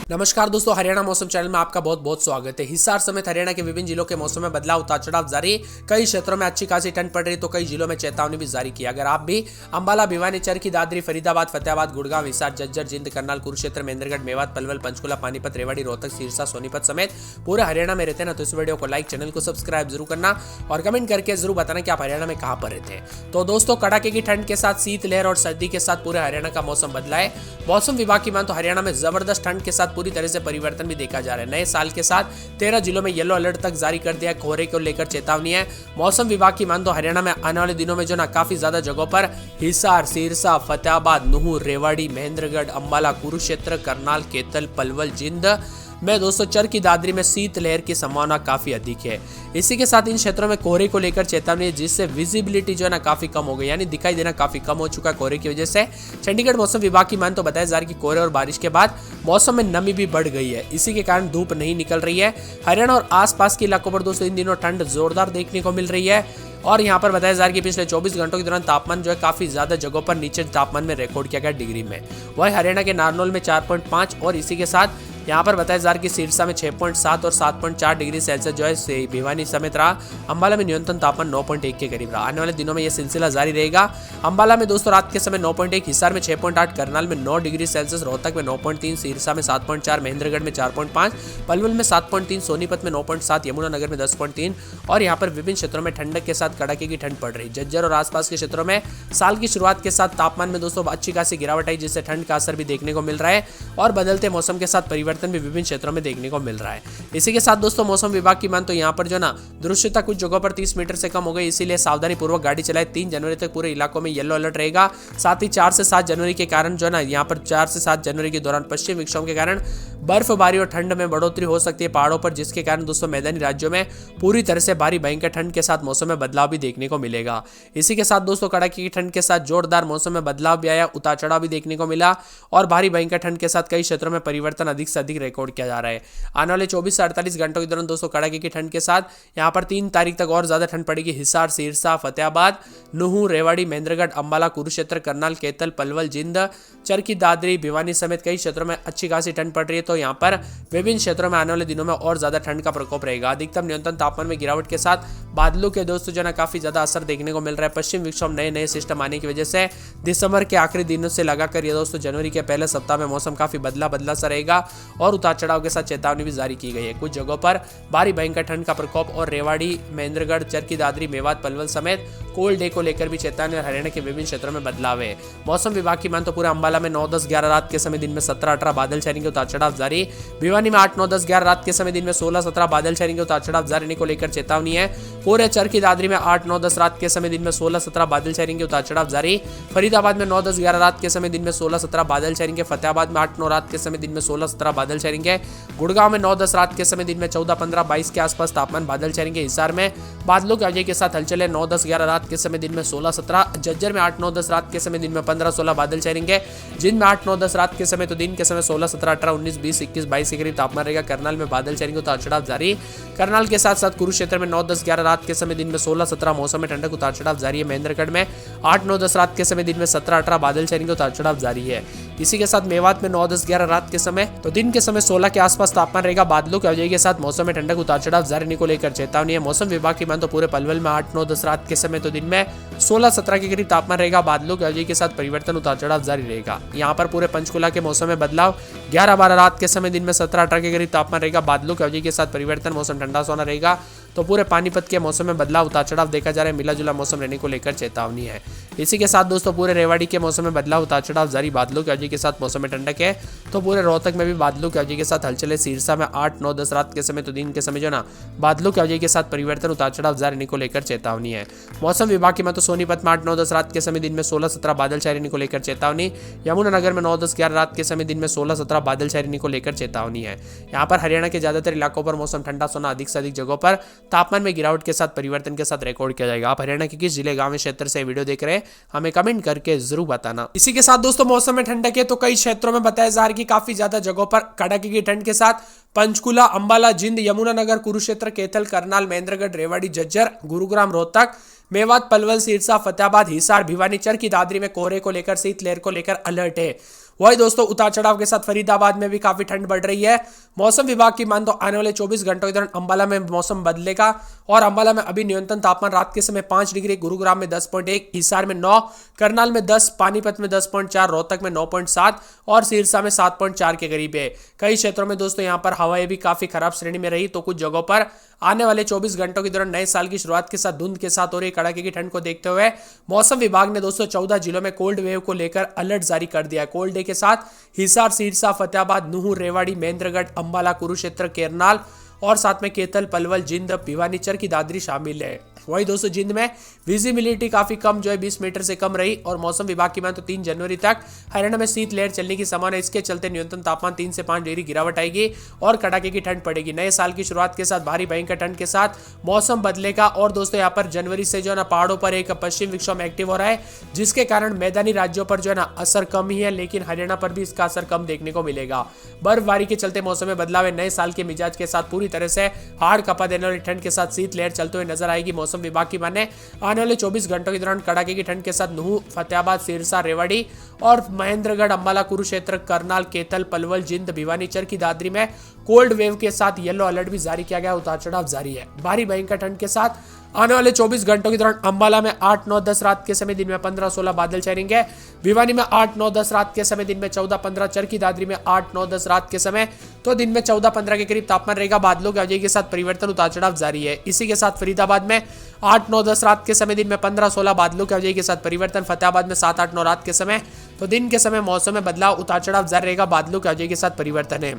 नमस्कार दोस्तों, हरियाणा मौसम चैनल में आपका बहुत बहुत स्वागत है। हिसार समेत हरियाणा के विभिन्न जिलों के मौसम में बदलाव उतार चढ़ाव जारी। कई क्षेत्रों में अच्छी खासी ठंड पड़ रही तो कई जिलों में चेतावनी भी जारी की। अगर आप भी अंबाला, भिवानी, चरखी दादरी, फरीदाबाद, फतेहाबाद, गुड़गांव, हिसार, झज्जर, जिंद, करनाल, कुरुक्षेत्र, महेंद्रगढ़, मेवात, पलवल, पंचकुला, पानीपत, रेवाड़ी, रोहतक, सिरसा, सोनीपत समेत पूरे हरियाणा में रहते हैं ना, तो इस वीडियो को लाइक, चैनल को सब्सक्राइब जरूर करना और कमेंट करके जरूर बताना कि आप हरियाणा में कहां पर रहते हैं। तो दोस्तों, कड़ाके की ठंड के साथ शीतलहर और सर्दी के साथ पूरे हरियाणा का मौसम बदला है। मौसम विभाग की मान तो हरियाणा में जबरदस्त ठंड के साथ पूरी तरह से परिवर्तन भी देखा जा रहा है। नए साल के साथ 13 जिलों में येलो अलर्ट तक जारी कर दिया है। कोहरे को लेकर चेतावनी है। मौसम विभाग की मान तो हरियाणा में आने वाले दिनों में जो ना काफी ज्यादा जगहों पर हिसार, सिरसा, फतेहाबाद, नूहू, रेवाड़ी, महेंद्रगढ़, अंबाला, कुरुक्षेत्र, करनाल, कैथल, पलवल, जिंद में दोस्तों चरखी दादरी में शीतलहर की संभावना काफी अधिक है। इसी के साथ इन क्षेत्रों में कोहरे को लेकर चेतावनी है, जिससे विजिबिलिटी जो है ना काफी कम हो गई, यानी दिखाई देना काफी कम हो चुका है कोहरे की वजह से। चंडीगढ़ मौसम विभाग की मान तो बताया जा रहा है कि कोहरे और बारिश के बाद मौसम में नमी भी बढ़ गई है। इसी के कारण धूप नहीं निकल रही है। हरियाणा और आसपास के इलाकों पर दोस्तों इन दिनों ठंड जोरदार देखने को मिल रही है। और यहाँ पर बताया जा रहा है कि पिछले 24 घंटों के दौरान तापमान जो है काफी ज्यादा जगहों पर नीचे तापमान में रिकॉर्ड किया गया डिग्री में। वही हरियाणा के नारनौल में 4.5 और इसी के साथ यहाँ पर बताया जा रहा है कि सिरसा में 6.7 और 7.4 डिग्री सेल्सियस जो है भिवानी समेत रहा। अंबाला में न्यूनतम तापमान 9.1 के करीब रहा। आने वाले दिनों में यह सिलसिला जारी रहेगा। अंबाला में दोस्तों रात के समय 9.1, हिसार में 6.8, करनाल में 9 डिग्री सेल्सियस, रोहतक में 9.3, सिरसा में 7.4, महेंद्रगढ़ में 4.5, पलवल में 7.3, सोनीपत में 9.7, यमुनानगर में 10.3 और यहाँ पर विभिन्न क्षेत्रों में ठंडक के साथ कड़ाके की ठंड पड़ रही। झज्जर और आसपास के क्षेत्रों में साल की शुरुआत के साथ तापमान में दोस्तों अच्छी खासी गिरावट आई, जिससे ठंड का असर भी देखने को मिल रहा है और बदलते मौसम के साथ परिवर्तन भी विभिन्न क्षेत्रों में देखने को मिल रहा है। इसी के साथ दोस्तों मौसम विभाग की मान तो यहाँ पर जो ना दृश्यता कुछ जगहों पर 30 मीटर से कम हो गई, इसीलिए सावधानी पूर्वक गाड़ी चलाए। 3 जनवरी तक पूरे इलाकों में येलो अलर्ट रहेगा। साथ ही 4 से 7 जनवरी के कारण जो ना यहाँ पर 4 से 7 जनवरी के दौरान पश्चिम विक्षोभ के कारण बर्फबारी और ठंड में बढ़ोतरी हो सकती है पहाड़ों पर, जिसके कारण दोस्तों मैदानी राज्यों में पूरी तरह से भारी भयंकर ठंड के साथ मौसम में बदलाव भी देखने को मिलेगा। इसी के साथ दोस्तों कड़ाके की ठंड के साथ जोरदार मौसम में बदलाव भी आया, उतार चढ़ाव भी देखने को मिला और भारी भयंकर ठंड के साथ कई क्षेत्रों में परिवर्तन अधिक से अधिक रिकॉर्ड किया जा रहा है। आने वाले 24 से 48 घंटों के दौरान दोस्तों कड़ाके की ठंड के साथ यहाँ पर 3 तारीख तक और ज्यादा ठंड पड़ेगी। हिसार, सिरसा, फतेहाबाद, नूहू, रेवाड़ी, महेंद्रगढ़, अंबाला, कुरुक्षेत्र, करनाल, कैथल, पलवल, जिंद, चरखी दादरी, भिवानी समेत कई क्षेत्रों में अच्छी खासी ठंड पड़ रही है। तो यहाँ पर विभिन्न क्षेत्रों में आने वाले दिनों में और ज्यादा ठंड का प्रकोप रहेगा। अधिकतम न्यूनतम तापमान में गिरावट के साथ बादलों के दोस्तों जो ना काफी ज्यादा असर देखने को मिल रहा है। पश्चिम विक्षोभ नए नए सिस्टम आने की वजह से दिसंबर के आखिरी दिनों से लगाकर ये दोस्तों जनवरी के पहले सप्ताह में मौसम काफी बदला बदला सा रहेगा और उतार चढ़ाव के साथ चेतावनी भी जारी की गई है। कुछ जगहों पर भारी भयंकर ठंड का प्रकोप और रेवाड़ी, महेंद्रगढ़, चरखी दादरी, मेवात, पलवल समेत कोल्ड डे को लेकर भी चेतावनी और हरियाणा के विभिन्न क्षेत्रों में बदलाव है। मौसम विभाग की मान तो पूरा अंबाला में 9, 10, 11 रात के समय दिन में 17, 18 बादल छाएंगे, उतार चढ़ाव जारी। भिवानी में 8, 9, 10, 11 रात के समय दिन में 16, 17 बादल छाएंगे, उतार चढ़ाव जारी को लेकर चेतावनी है। पूरे चरखी दादरी में 8, 9, 10 रात के समय दिन में 16, 17 बादल छाएंगे, उतार चढ़ाव जारी। फरीदाबाद में 9, 10, 11 रात के समय दिन में 16, 17 बादल छाएंगे। फतेहाबाद में 8, 9 रात के समय दिन में 16, 17 बादल छाएंगे। गुड़गांव में 9, 10 रात के समय दिन में 14, 15, 22 के आसपास तापमान बादल छाएंगे। हिसार में बादलों के अजय के साथ हलचल है। 9, 10, 11 रात के समय दिन में 16, 17। झज्जर में 8, 9, 10 रात के समय दिन में 15, 16 बादल छाएंगे। जिंद में 8, 9, 10 रात के समय तो दिन के समय 16, 17, 18, 19, 20, 21, 22 के करीब तापमान रहेगा। करनाल में बादल छाएंगे, उतार चढ़ाव जारी। करनाल के साथ साथ कुरुक्षेत्र में 9, 10, 11 रात के समय दिन में 16, 17 मौसम में ठंडक, उतार चढ़ाव जारी है। महेंद्रगढ़ में 8, 9, 10 रात के समय दिन में 17, 18 बादल छाएंगे, उतार चढ़ाव जारी है। इसी के साथ मेवात में 9, 10, 11 रात के समय तो दिन के समय 16 के आसपास तापमान रहेगा। बादलों के अवजय के साथ मौसम में ठंडक, उतार चढ़ाव जारी को लेकर चेतावनी है। मौसम विभाग की मान तो पूरे पलवल में 8, 9, 10 रात के समय तो दिन में 16, 17 के करीब तापमान रहेगा। बादलों के अवजय के साथ परिवर्तन, उतार चढ़ाव जारी रहेगा। यहाँ पर पूरे पंचकुला के मौसम में बदलाव 11, 12 रात के समय दिन में 17, 18 के करीब तापमान रहेगा। बादलों के अवजय के साथ परिवर्तन, मौसम ठंडा सोना रहेगा। तो पूरे पानीपत के मौसम में बदलाव, उतार चढ़ाव देखा जा रहा है। मिला जुला मौसम रहने को लेकर चेतावनी है। इसी के साथ दोस्तों पूरे रेवाड़ी के मौसम में बदलाव, उतार चढ़ाव जारी। बादलों के अवजय के साथ मौसम में ठंडक है। तो पूरे रोहतक में भी बादलों के अवजय के साथ हलचल है। सिरसा में 8, 9, 10 रात के समय तो दिन के समय जो ना बादलों के अवजय के साथ परिवर्तन, उतार चढ़ाव जारी को लेकर चेतावनी है। मौसम विभाग की मत सोनीपत में 8, 9, 10 रात के समय दिन में 16, 17 बादल छाने को लेकर चेतावनी। यमुनानगर में 9, 10, 11 रात के समय दिन में 16, 17 बादल छाने को लेकर चेतावनी है। यहाँ पर हरियाणा के ज्यादातर इलाकों पर मौसम ठंडा सोना, अधिक से अधिक जगहों पर तापमान में गिरावट के साथ परिवर्तन के साथ रिकॉर्ड किया जाएगा। आप हरियाणा के किस जिले, गांव, क्षेत्र से वीडियो देख रहे हैं हमें कमेंट करके जरूर बताना। इसी के साथ दोस्तों मौसम में ठंडक है तो कई क्षेत्रों में बताया जा रहा है कि काफी ज्यादा जगहों पर कड़ाके की ठंड के साथ पंचकुला, अंबाला, जिंद, यमुनानगर, कुरुक्षेत्र, कैथल, करनाल, महेंद्रगढ़, रेवाड़ी, झज्जर, गुरुग्राम, रोहतक, मेवात, पलवल, सिरसा, फतेहाबाद, हिसार, भिवानी, चरखी दादरी में कोहरे को लेकर, शीतलहर को लेकर अलर्ट है। वही दोस्तों उतार चढ़ाव के साथ फरीदाबाद में भी काफी ठंड बढ़ रही है। मौसम विभाग की मान तो आने वाले 24 घंटों के दौरान अंबाला में मौसम बदलेगा और अंबाला में अभी न्यूनतम तापमान रात के समय 5 डिग्री, गुरुग्राम में 10.1, हिसार में 9, करनाल में 10, पानीपत में 10.4, रोहतक में 9.7 और सिरसा में 7.4 के करीब है। कई क्षेत्रों में दोस्तों यहाँ पर हवाएं भी काफी खराब श्रेणी में रही, तो कुछ जगहों पर आने वाले 24 घंटों के दौरान नए साल की शुरुआत के साथ धुंध के साथ हो रही कड़ाके की ठंड को देखते हुए मौसम विभाग ने दोस्तों 14 जिलों में कोल्ड वेव को लेकर अलर्ट जारी कर दिया है। कोल्ड डे के साथ हिसार, सिरसा, फतेहाबाद, नूह, रेवाड़ी, महेंद्रगढ़, अंबाला, कुरुक्षेत्र, केरनाल और साथ में कैथल, पलवल, जिंद, भिवानी, चरखी दादरी शामिल है। वही दोस्तों जिंद में विजिबिलिटी काफी कम जो है 20 मीटर से कम रही और मौसम विभाग की मान तो 3 जनवरी तक हरियाणा में शीतलहर चलने की संभावना। इसके चलते न्यूनतम तापमान 3 से 5 डिग्री गिरावट आएगी और कड़ाके की ठंड पड़ेगी। नए साल की शुरुआत के साथ भारी भयंकर ठंड के साथ मौसम बदलेगा और दोस्तों यहाँ पर जनवरी से जो है ना पहाड़ों पर एक पश्चिम विक्षोभ एक्टिव हो रहा है, जिसके कारण मैदानी राज्यों पर जो है ना असर कम ही है, लेकिन हरियाणा पर भी इसका असर कम देखने को मिलेगा। बर्फबारी के चलते मौसम में बदलाव है। नए साल के मिजाज के साथ पूरी तरह से हाड़ कपा देने वाली ठंड के साथ शीतलहर चलते हुए नजर आएगी। मौसम विभाग की माने आने वाले 24 घंटों के दौरान कड़ाके की ठंड के साथ नूह, फतेहाबाद, सिरसा, रेवाड़ी और महेंद्रगढ़, अंबाला, कुरुक्षेत्र, करनाल, कैथल, पलवल, जिंद, भिवानी, चरखी दादरी में कोल्ड वेव के साथ येलो अलर्ट भी जारी किया गया। उतार चढ़ाव जारी है। भारी भयंकर ठंड के साथ आने वाले 24 घंटों के दौरान अंबाला में 8, 9, 10 रात के समय दिन में 15, 16 बादल छाएंगे। भिवानी में 8, 9, 10 रात के समय दिन में 14, 15, चरखी दादरी में 8, 9, 10 रात के समय तो दिन में 14, 15 के करीब तापमान रहेगा। बादलों की आवाजाही के साथ परिवर्तन, उतार चढ़ाव जारी है। इसी के साथ फरीदाबाद में 8, 9, 10 रात के समय दिन में 15, 16 बादलों की आवाजाही के साथ परिवर्तन। फतेहाबाद में 7, 8, 9 रात के समय तो दिन के समय मौसम में बदलाव, उतार चढ़ाव जारी रहेगा। बादलों की आवाजाही के साथ परिवर्तन है।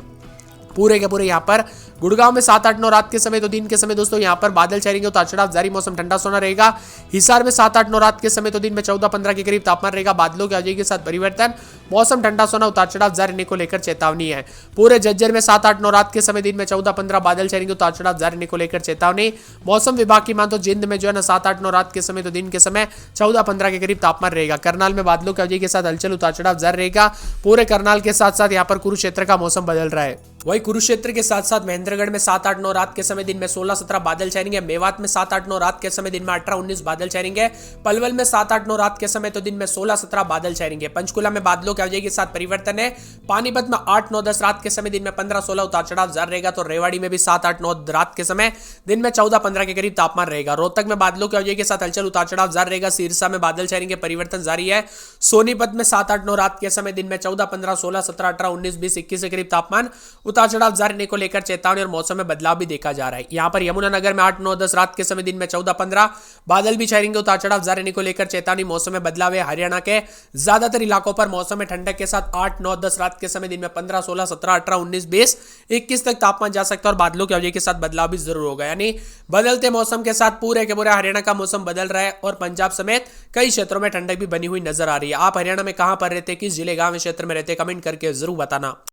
पूरे के पूरे यहाँ पर गुड़गांव में 7, 8, 9 रात के समय तो दिन के समय दोस्तों यहाँ पर बादल छाएंगे, उतार चढ़ाव जारी, मौसम ठंडा सोना रहेगा। हिसार में 7, 8, 9 रात के समय तो दिन में 14, 15 के करीब तापमान रहेगा। बादलों की आवाजाही के साथ परिवर्तन, मौसम ठंडा सोना, उतार चढ़ाव जारी रहने को लेकर चेतावनी है। पूरे झज्जर में 7, 8, 9 रात के समय दिन में 14, 15 बादल छाएंगे, उतार चढ़ाव जारी रहने को लेकर चेतावनी। मौसम विभाग की मान तो जिंद में जो है ना 7, 8, 9 रात के समय तो दिन के समय 14, 15 के करीब तापमान रहेगा। करनाल में बादलों की आवाजाही के साथ हलचल, उतार चढ़ाव जारी रहेगा। पूरे करनाल के साथ साथ यहाँ पर कुरुक्षेत्र का मौसम बदल रहा है। वही कुरुक्षेत्र के साथ साथ महेंद्रगढ़ में 7, 8, 9 रात के समय दिन में 16, 17 बादल छाएंगे। मेवात में 7, 8, 9 रात के समय दिन में 18, 19 बादल छाएंगे। पलवल में 7, 8, 9 रात के समय तो दिन में 16, 17 बादल छाएंगे। पंचकुला में बादलों की आवाजाही के साथ परिवर्तन है। पानीपत में 8, 9, 10 रात के समय दिन में 15, 16 उतार चढ़ाव जारी रहेगा। तो रेवाड़ी में भी 7, 8, 9 रात के समय दिन में 14, 15 के करीब तापमान रहेगा। रोहतक में बादलों की आवाजाही के साथ हलचल, उतार चढ़ाव जारी रहेगा। सिरसा में बादल छाएंगे, परिवर्तन जारी है। सोनीपत में 7, 8, 9 रात के समय दिन में 14, 15, 16, 17, 18, 19, 20, 21 के करीब तापमान, उतार चढ़ाव जारी को लेकर चेतावनी और मौसम में बदलाव भी देखा जा रहा है। यहाँ पर यमुनानगर में 8, 9, 10 रात के समय दिन में 14, 15 बादल भी छाएंगे, उतार चढ़ाव जारी रहने को लेकर चेतावनी। मौसम में बदलाव है। हरियाणा के ज्यादातर इलाकों पर मौसम में ठंडक के साथ 8, 9, 10 रात के समय दिन में 15, 16, 17, 18, 19, 20, 21 तक तापमान जा सकता है और बादलों की आवाजाही के साथ बदलाव भी जरूर होगा। यानी बदलते मौसम के साथ पूरे के पूरे हरियाणा का मौसम बदल रहा है और पंजाब समेत कई क्षेत्रों में ठंडक भी बनी हुई नजर आ रही है। आप हरियाणा में कहां पर रहते, किस जिले, गांव, क्षेत्र में रहते, कमेंट करके जरूर बताना।